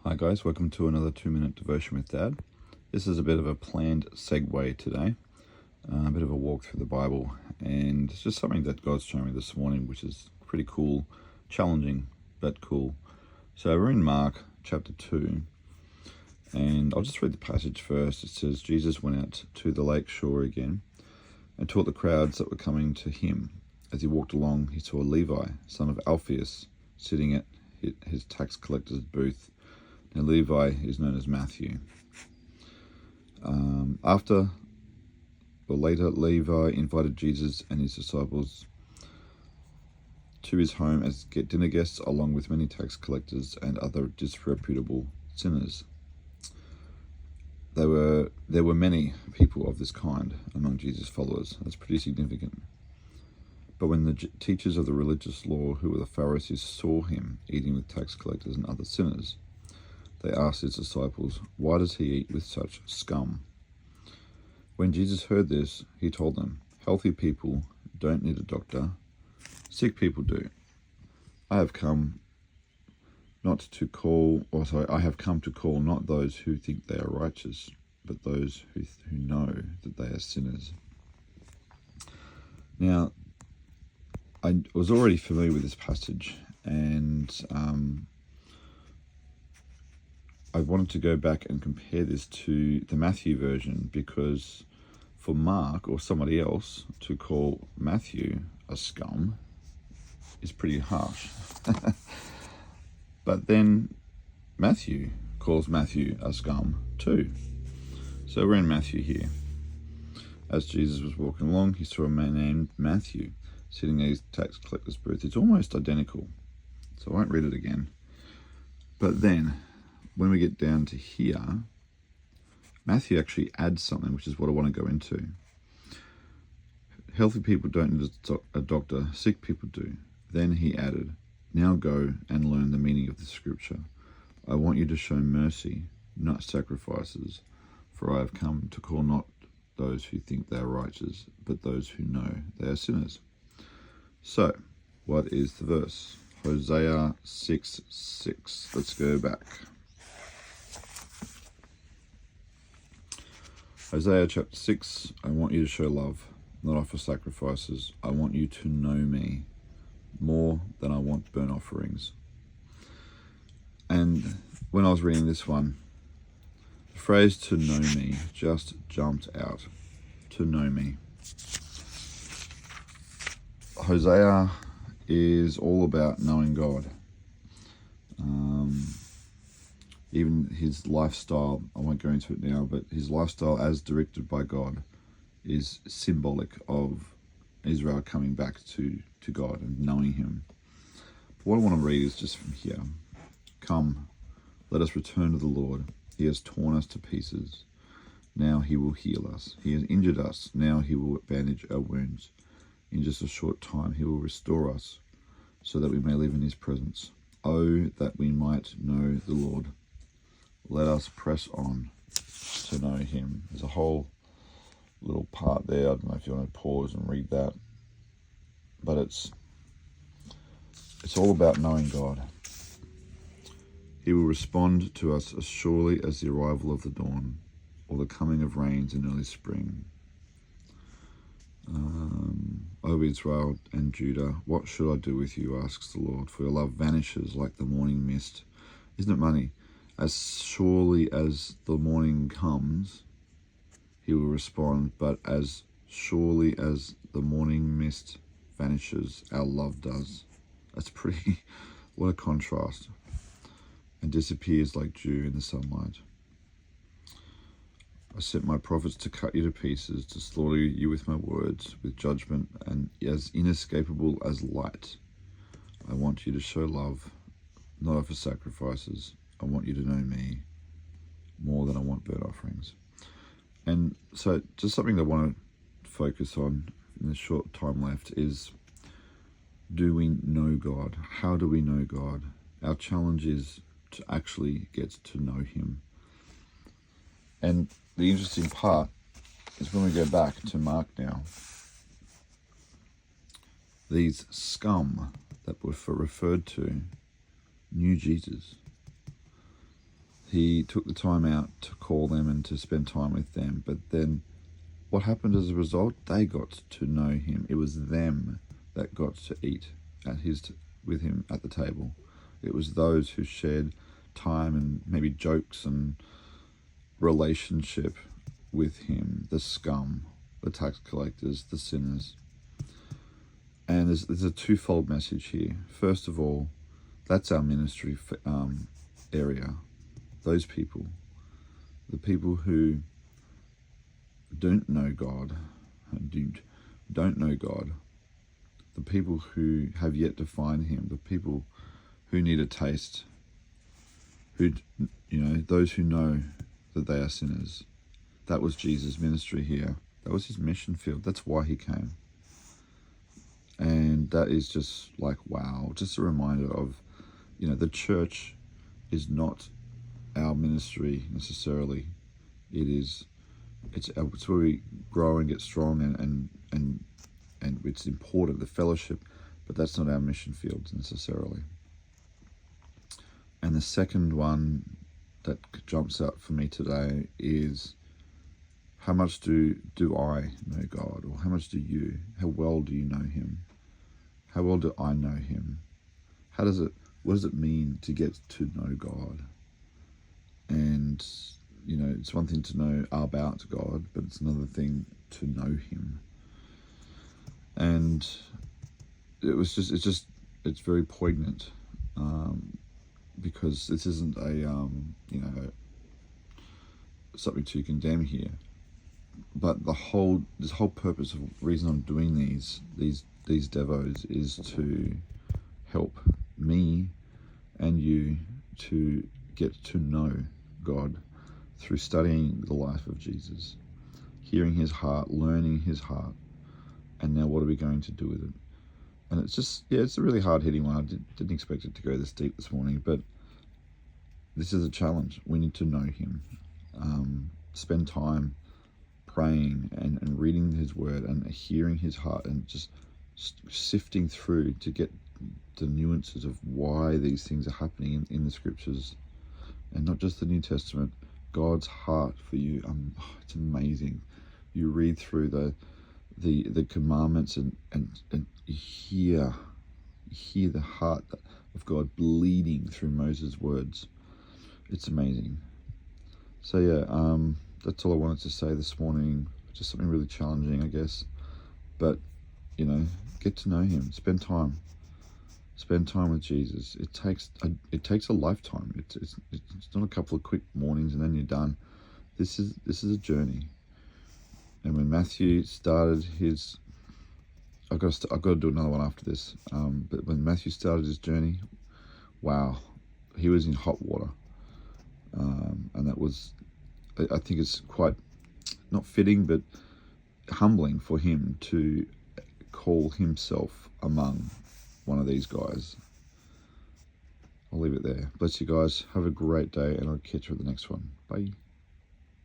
Hi guys, welcome to another 2-minute devotion with Dad. This is a bit of a planned segue today, a bit of a walk through the Bible, and it's just something that God's shown me this morning, which is pretty cool, challenging, but cool. So we're in Mark chapter 2, and I'll just read the passage first. It says, Jesus went out to the lake shore again and taught the crowds that were coming to him. As he walked along, he saw Levi, son of Alphaeus, sitting at his tax collector's booth. Now Levi is known as Matthew. Later, Levi invited Jesus and his disciples to his home as dinner guests, along with many tax collectors and other disreputable sinners. There were many people of this kind among Jesus' followers. That's pretty significant. But when the teachers of the religious law, who were the Pharisees, saw him eating with tax collectors and other sinners, they asked his disciples, "Why does he eat with such scum?" When Jesus heard this, he told them, "Healthy people don't need a doctor, sick people do. I have come to call not those who think they are righteous, but those who know that they are sinners." Now, I was already familiar with this passage, and I wanted to go back and compare this to the Matthew version, because for Mark or somebody else to call Matthew a scum is pretty harsh. But then Matthew calls Matthew a scum too. So we're in Matthew here. As Jesus was walking along, he saw a man named Matthew sitting at his tax collector's booth. It's almost identical, so I won't read it again. But then, when we get down to here, Matthew actually adds something, which is what I want to go into. Healthy people don't need a doctor, sick people do. Then he added, "Now go and learn the meaning of this scripture. I want you to show mercy, not sacrifices, for I have come to call not those who think they are righteous, but those who know they are sinners." So, what is the verse? Hosea 6:6. Let's go back. Hosea chapter 6, I want you to show love, not offer sacrifices. I want you to know me more than I want burnt offerings. And when I was reading this one, the phrase "to know me" just jumped out. To know me. Hosea is all about knowing God. Even his lifestyle, I won't go into it now, but his lifestyle as directed by God is symbolic of Israel coming back to God and knowing him. But what I want to read is just from here. "Come, let us return to the Lord. He has torn us to pieces. Now he will heal us. He has injured us. Now he will bandage our wounds. In just a short time he will restore us, so that we may live in his presence. Oh, that we might know the Lord. Let us press on to know him." There's a whole little part there. I don't know if you want to pause and read that. But it's all about knowing God. He will respond to us as surely as the arrival of the dawn, or the coming of rains in early spring. O Israel and Judah, what should I do with you, asks the Lord, for your love vanishes like the morning mist. Isn't it funny? As surely as the morning comes, he will respond, but as surely as the morning mist vanishes, our love does. That's pretty, what a contrast. And disappears like dew in the sunlight. I sent my prophets to cut you to pieces, to slaughter you with my words, with judgment and as inescapable as light. I want you to show love, not offer sacrifices. I want you to know me more than I want burnt offerings. And so just something that I want to focus on in the short time left is, do we know God? How do we know God? Our challenge is to actually get to know him. And the interesting part is when we go back to Mark now, these scum that were referred to knew Jesus. He took the time out to call them and to spend time with them. But then what happened as a result? They got to know him. It was them that got to eat with him at the table. It was those who shared time and maybe jokes and relationship with him, the scum, the tax collectors, the sinners. And there's a twofold message here. First of all, that's our ministry area. Those people, the people who don't know God, don't know God, the people who have yet to find him, the people who need a taste, those who know that they are sinners. That was Jesus' ministry here. That was his mission field. That's why he came. And that is just like, wow, just a reminder of, the church is not our ministry necessarily. It's where we grow and get strong, and it's important, the fellowship, but that's not our mission field necessarily. And the second one that jumps out for me today is, how much do I know God? Or how much do you? How well do you know him? How well do I know him? What does it mean to get to know God? And, it's one thing to know about God, but it's another thing to know him. And it's very poignant, because this isn't something to condemn here. But this whole purpose of reason I'm doing these Devos is to help me and you to get to know God through studying the life of Jesus, hearing his heart, learning his heart, and now what are we going to do with it? And it's a really hard-hitting one. I didn't expect it to go this deep this morning, but this is a challenge. We need to know him, spend time praying and reading his word and hearing his heart, and just sifting through to get the nuances of why these things are happening in the scriptures, and not just the New Testament. God's heart for you, it's amazing. You read through the commandments and you hear the heart of God bleeding through Moses' words. It's amazing. So yeah, that's all I wanted to say this morning. Just something really challenging, I guess. But, get to know him. Spend time with Jesus. It takes a lifetime. It's not a couple of quick mornings and then you're done. This is a journey. And when Matthew started his, I've got to do another one after this. But when Matthew started his journey, wow, he was in hot water, and that was, I think it's quite not fitting, but humbling for him to call himself among one of these guys. I'll leave it there. Bless you guys. Have a great day, and I'll catch you at the next one. Bye.